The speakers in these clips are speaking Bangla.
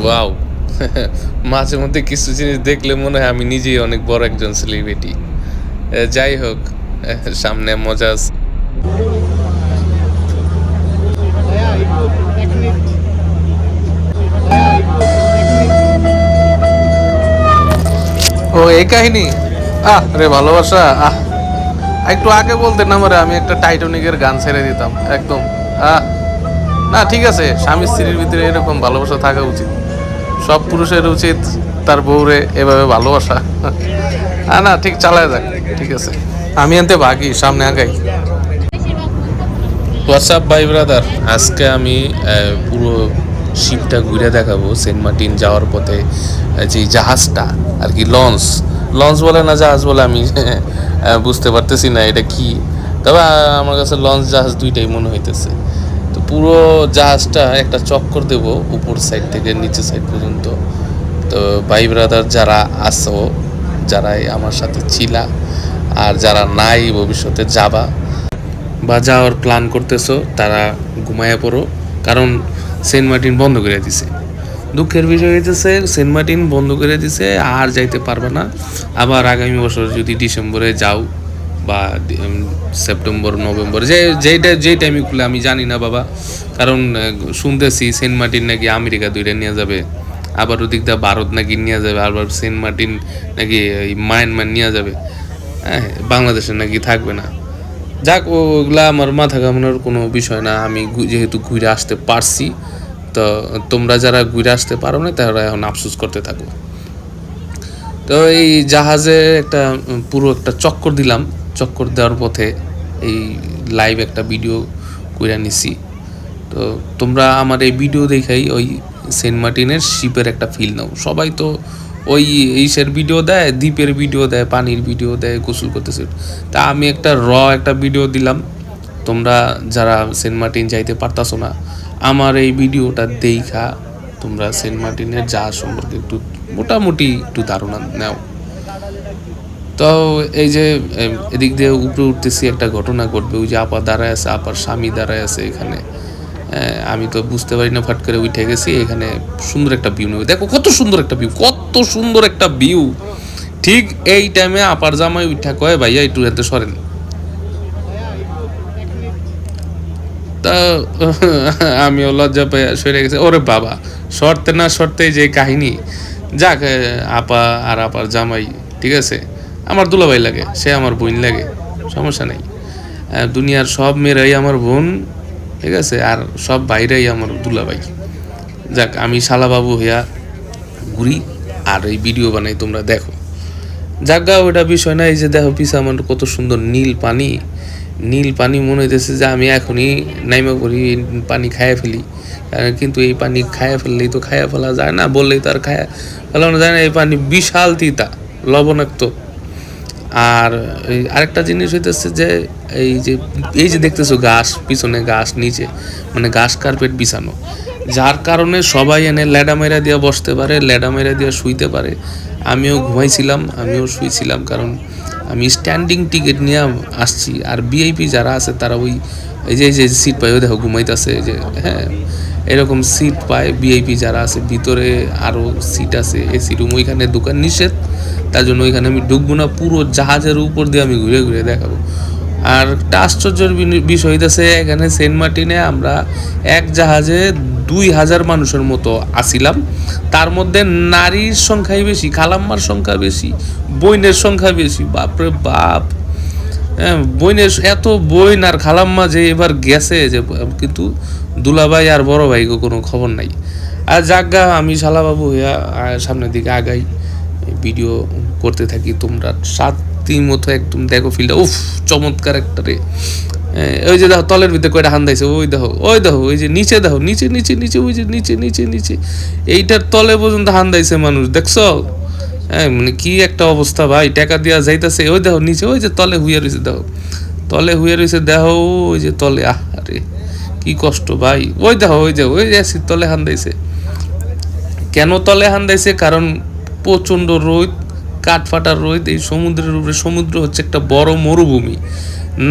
ওয়াও! মাঝে মধ্যে কিছু জিনিস দেখলে মনে হয় আমি নিজেই অনেক বড় একজন সেলিব্রিটি। যাই হোক, সামনে মজা আছে। ও এই কাহিনী। রে ভালোবাসা, একটু আগে বলতেন না আমারে, আমি একটা টাইটানিকের গান ছেড়ে দিতাম একদম। আহ না ঠিক আছে, স্বামী স্ত্রীর ভিতরে এরকম ভালোবাসা থাকা উচিত। সব পুরুষের উচিত তার বউরে এভাবে ভালোবাসা। না ঠিক চালায় যাক, ঠিক আছে। আমি আনতে ভাগি, সামনে আগাই। হোয়াটসঅ্যাপ ভাই ব্রাদার, আজকে আমি পুরো শিপটা ঘুরে দেখাবো। সেন্ট মার্টিন যাওয়ার পথে যে জাহাজটা আর কি, লঞ্চ লঞ্চ বলে না জাহাজ বলে, আমি বুঝতে পারতেছি না এটা কি। তবে আমার কাছে লঞ্চ জাহাজ দুইটাই মনে হইতেছে। তো পুরো জাহাজটা একটা চক্কর দেব উপর সাইড থেকে নিচে সাইড পর্যন্ত। তো ভাই ব্রাদার যারা আসো, যারাই আমার সাথে ছিলা আর যারা নাই ভবিষ্যতে যাবা বা যাওয়ার প্ল্যান করতেছো, তারা ঘুমায়া পড়ো, কারণ সেন্ট মার্টিন বন্ধ করে দিছে। দুঃখের বিষয় হইতেছে সেন্ট মার্টিন বন্ধ করে দিছে, আর যাইতে পারবে না। আবার আগামী বছর যদি ডিসেম্বরে যাও বা সেপ্টেম্বর নভেম্বর, যেই টাইমে খুলে আমি জানি না বাবা। কারণ শুনতেছি সেন্ট মার্টিন নাকি আমেরিকা দুইটা নিয়ে যাবে, আবার ওদিক দিয়ে ভারত নাকি নিয়ে যাবে, আবার সেন্ট মার্টিন নাকি মায়ানমার নিয়ে যাবে। হ্যাঁ, বাংলাদেশে নাকি থাকবে না। যাক, ওগুলা আমার মাথা ঘামানোর কোনো বিষয় না। আমি যেহেতু ঘুরে আসতে পারছি, তো তোমরা যারা ঘুরে আসতে পারো না তারা এখন আফসোস করতে থাকো। তো এই জাহাজে একটা পুরো একটা চক্কর দিলাম। চক্কর দেওয়ার পথে এই লাইভ একটা ভিডিও করে নিছি। তো তোমরা আমার এই ভিডিও দেখাই ওই সেন্ট মার্টিনের শিপের একটা ফিল নাও। সবাই তো ওই ইসের ভিডিও দেয়, দ্বীপের ভিডিও দেয়, পানির ভিডিও দেয়, গোসল করতেছে। তা আমি একটা একটা ভিডিও দিলাম। তোমরা যারা সেন্ট মার্টিন যাইতে পারতাছো না, আমার এই ভিডিওটা দেখা তোমরা সেন্ট মার্টিনের জাহাজ সম্পর্কে একটু মোটামুটি একটু ধারণা নাও। তো এই যে এদিক দিয়ে উপরে উঠতেছি, একটা ঘটনা ঘটবে। ওই যে আপা দাঁড়ায় আছে, আপার স্বামী দাঁড়ায় আছে এখানে। আমি তো বুঝতে পারি না, ফাট করে উঠে গেছি। এখানে সুন্দর একটা ভিউ নেবে, দেখো কত সুন্দর একটা ভিউ, কত সুন্দর একটা ভিউ। ঠিক এই টাইমে আপার জামাই উঠা কয়, ভাইয়া একটু এতে সরেন। তা আমিও লজ্জা পেয়ে সরে গেছে। ওরে বাবা, সরতে না সরতেই যে কাহিনী। যাক, আপা আর আপার জামাই ঠিক আছে, আমার দুলাভাই লাগে, সে আমার বোন লাগে, সমস্যা নেই। দুনিয়ার সব মেয়েরাই আমার বোন, ঠিক আছে, আর সব ভাইরাই আমার দুলাভাই। যাক, আমি শালাবাবু হইয়া ঘুরি আর এই ভিডিও বানাই, তোমরা দেখো। জাগা ওটা বিষয় না। এই যে দেখো পিছে আমার কত সুন্দর নীল পানি, নীল পানি। মনে হইতেছে যে আমি এখনই নাইমা করি পানি খাইয়া ফেলি। কিন্তু এই পানি খাইয়া ফেললেই তো খাইয়া ফেলা যায় না, বললেই তো আর খাইয়া ফেলানো যায় না। এই পানি বিশাল তিতা, লবণাক্ত। আর এই আরেকটা জিনিস হইতেছে যে এই যে দেখতেছো ঘাস, পিছনে ঘাস, নিচে মানে ঘাস কার্পেট বিছানো, যার কারণে সবাই এনে লেডা মেরা দিয়ে বসতে পারে, লেডা মেরা দিয়ে শুইতে পারে। আমিও ঘুমাইছিলাম, আমিও শুইছিলাম, কারণ আমি স্ট্যান্ডিং টিকিট নিয়ে আসছি। আর ভিআইপি যারা আছে তারা ওই এই যে সিট পায়, ওই দেখো ঘুমাইতেছে। যে হ্যাঁ, এরকম সিট পায় ভিআইপি যারা আছে। ভিতরে আরও সিট আছে, এসি রুম। ওইখানে দোকান নিষেধ, তার জন্য ওইখানে আমি ঢুকবো না। পুরো জাহাজের উপর দিয়ে আমি ঘুরে ঘুরে দেখাবো। আর একটা আশ্চর্যের বিষয় হইতেছে, এখানে সেন্ট মার্টিনে আমরা এক জাহাজে 2000 মানুষের মতো আসিলাম। তার মধ্যে নারীর সংখ্যাই বেশি, খালাম্মার সংখ্যা বেশি, বইনের সংখ্যা বেশি। বাপরে বাপ! হ্যাঁ, বইনের এত বইন আর খালাম্মা যে এবার গেছে যে, কিন্তু দুলাভাই আর বড় ভাই কোনো খবর নাই। আর জাগা, আমি শালাবাবু হইয়া সামনের দিকে আগাই, ভিডিও করতে থাকি। তোমরা সাতটির মতো একদম দেখো ফিল্ডটা, উফ চমৎকার একটা রে। ওই যে দেখো তলের ভিতরে কয়টা হান্দাইছে, ওই দেখো, ওই দেখো, ওই যে নিচে দেখো, নিচে নিচে নিচে, ওই যে নিচে নিচে নিচে, এইটার তলে পর্যন্ত হান্দাইছে মানুষ, দেখছো? হ্যাঁ, মানে কি একটা অবস্থা ভাই, টাকা দিয়া যাইতেছে। ওই দেখো নিচে, ওই যে তলে হুইয়া রয়েছে, দেখো তলে হুইয়া রয়েছে, দেখো ওই যে তলে। আরে কি কষ্ট ভাই! ওই দেখো, ওই যে ওই যে তলে হান্দাইছে। কেন তলে হান্দাইছে? কারণ প্রচণ্ড রোদ, কাঠফাটার রোদ। এই সমুদ্রের উপরে, সমুদ্র হচ্ছে একটা বড় মরুভূমি,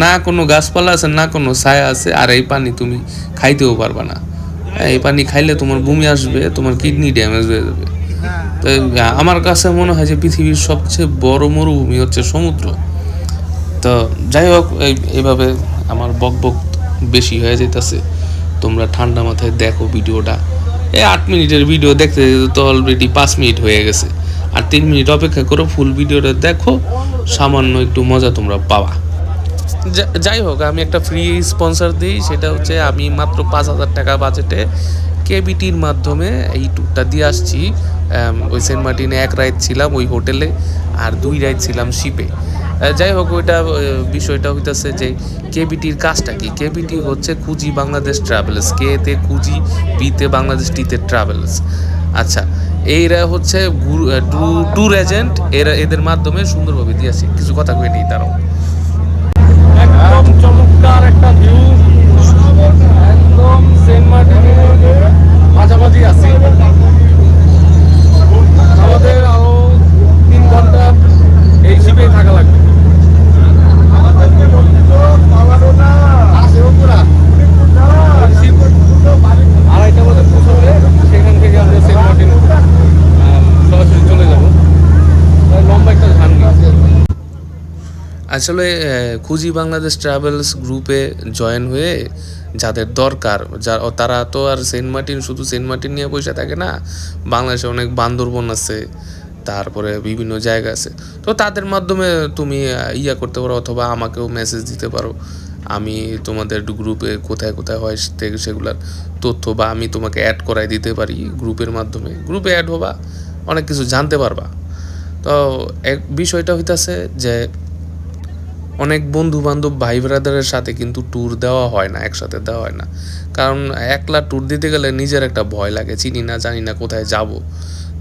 না কোনো গাছপালা আছে, না কোনো ছায়া আছে। আর এই পানি তুমি খাইতেও পারবা না। এই পানি খাইলে তোমার বমি আসবে, তোমার কিডনি ড্যামেজ হয়ে যাবে। তো আমার কাছে মনে হয় যে পৃথিবীর সবচেয়ে বড় মরুভূমি হচ্ছে সমুদ্র। তো যাই হোক, এইভাবে আমার বকবক বেশি হয়ে যাইতেছে। তোমরা ঠান্ডা মাথায় দেখো ভিডিওটা। 8 মিনিটের ভিডিও দেখতে তো অলরেডি 5 মিনিট হয়ে গেছে। আর 3 মিনিট অপেক্ষা করো, ফুল ভিডিওটা দেখো, সামান্য একটু মজা তোমরা পাবা। যাই হোক, আমি একটা ফ্রি স্পন্সর দিই, সেটা হচ্ছে আমি মাত্র 5,000 টাকা বাজেটে কেবিটির মাধ্যমে এই ট্যুরটা দিয়ে আসছি। ওই সেন্ট মার্টিনে 1 রাত ছিলাম ওই হোটেলে, আর 2 রাত ছিলাম শিপে। যাই হোক, ওইটা বিষয়টা হইতেছে যে কেবিটির কাজটা কি। কেবিটি হচ্ছে খুঁজি বাংলাদেশ ট্রাভেলস, কে তে খুঁজি, বিতে বাংলাদেশ, টিতে ট্রাভেলস। আচ্ছা, এইরা হচ্ছে ট্যুর এজেন্ট, এদের মাধ্যমে সুন্দরভাবে দিয়ে আসি। কিছু কথা কয়ে নিই তারাও। একদম চমৎকার একটা ভিউ, একদম সেন্ট মার্টিনের মাঝামাঝি আছি। আমাদের আরো 3 ঘন্টা এই শিপে থাকা লাগবে। আড়াইটা বাজে পৌঁছালে সেখান থেকে আমরা সেন্ট মার্টিন সরাসরি চলে যাব। লম্বা একটা ঝাঙ্গি। আসলে খুঁজি বাংলাদেশ ট্রাভেলস গ্রুপে জয়েন হয়ে যাদের দরকার, তারা তো আর সেন্ট মার্টিন, শুধু সেন্ট মার্টিন নিয়ে পয়সা থাকে না। বাংলাদেশে অনেক বান্দরবন আছে, তারপরে বিভিন্ন জায়গা আছে। তো তাদের মাধ্যমে তুমি ইয়া করতে পারো, অথবা আমাকেও মেসেজ দিতে পারো। আমি তোমাদের গ্রুপে কোথায় কোথায় হয় সেগুলার তথ্য, বা আমি তোমাকে অ্যাড করাই দিতে পারি গ্রুপের মাধ্যমে। গ্রুপে অ্যাড হবা, অনেক কিছু জানতে পারবা। তো এক বিষয়টা হইতাছে যে অনেক বন্ধু বান্ধব ভাই ব্রাদারের সাথে কিন্তু ট্যুর দেওয়া হয় না, একসাথে দেওয়া হয় না। কারণ একলা ট্যুর দিতে গেলে নিজের একটা ভয় লাগে, চিনি না জানি না কোথায় যাব।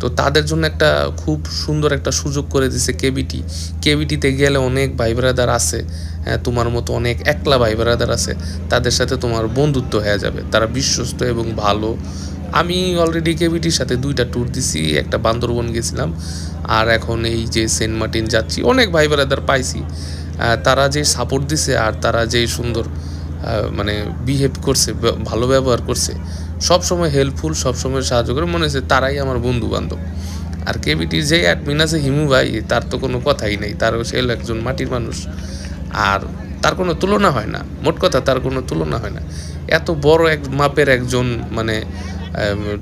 তো তাদের জন্য একটা খুব সুন্দর একটা সুযোগ করে দিছে কেবিটি। কেবিটিতে গেলে অনেক ভাই ব্রাদার আছে, হ্যাঁ, তোমার মতো অনেক একলা ভাই ব্রাদার আছে, তাদের সাথে তোমার বন্ধুত্ব হয়ে যাবে, তারা বিশ্বস্ত এবং ভালো। আমি অলরেডি কেবিটির সাথে 2টা ট্যুর দিছি, একটা বান্দরবন গেছিলাম, আর এখন এই যে সেন্ট মার্টিন যাচ্ছি। অনেক ভাই ব্রাদার পাইছি, তারা যে সাপোর্ট দিছে আর তারা যে সুন্দর মানে বিহেভ করছে, ভালো ব্যবহার করছে, সবসময় হেল্পফুল, সবসময় সাহায্য করে, মনে হচ্ছে তারাই আমার বন্ধু বান্ধব। আর কেবিটির যে অ্যাডমিন আছে হিমু ভাই, তার তো কোনো কথাই নেই, তারও সে একজন মাটির মানুষ, আর তার কোনো তুলনা হয় না। মোট কথা, তার কোনো তুলনা হয় না। এত বড় এক মাপের একজন মানে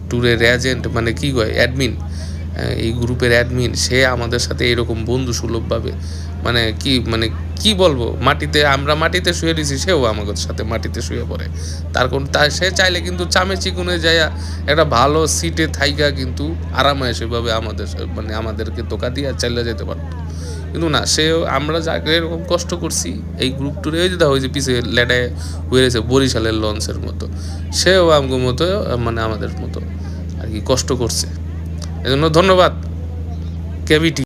ট্যুরের এজেন্ট, মানে কি কয়, অ্যাডমিন, এই গ্রুপের অ্যাডমিন, সে আমাদের সাথে এরকম বন্ধু সুলভভাবে, মানে কি বলবো, আমরা মাটিতে শুয়ে দিছি, সেও আমাদের সাথে মাটিতে শুয়ে পড়ে। সে চাইলে কিন্তু চামে চিকুনে যাইয়া একটা ভালো সিটে থাইকা কিন্তু আরামে সেভাবে আমাদেরকে ধোকা দিয়ে চালিয়ে যেতে পারতো। কিন্তু না, আমরা যাকে এরকম কষ্ট করছি এই গ্রুপ ট্যুরে, ওই যে ওই যে পিছিয়ে লেডায় হয়েছে বরিশালের লঞ্চের মতো, সেও আমগো মতো, মানে আমাদের মতো আর কি কষ্ট করছে। এজন্য ধন্যবাদ কেবিটি।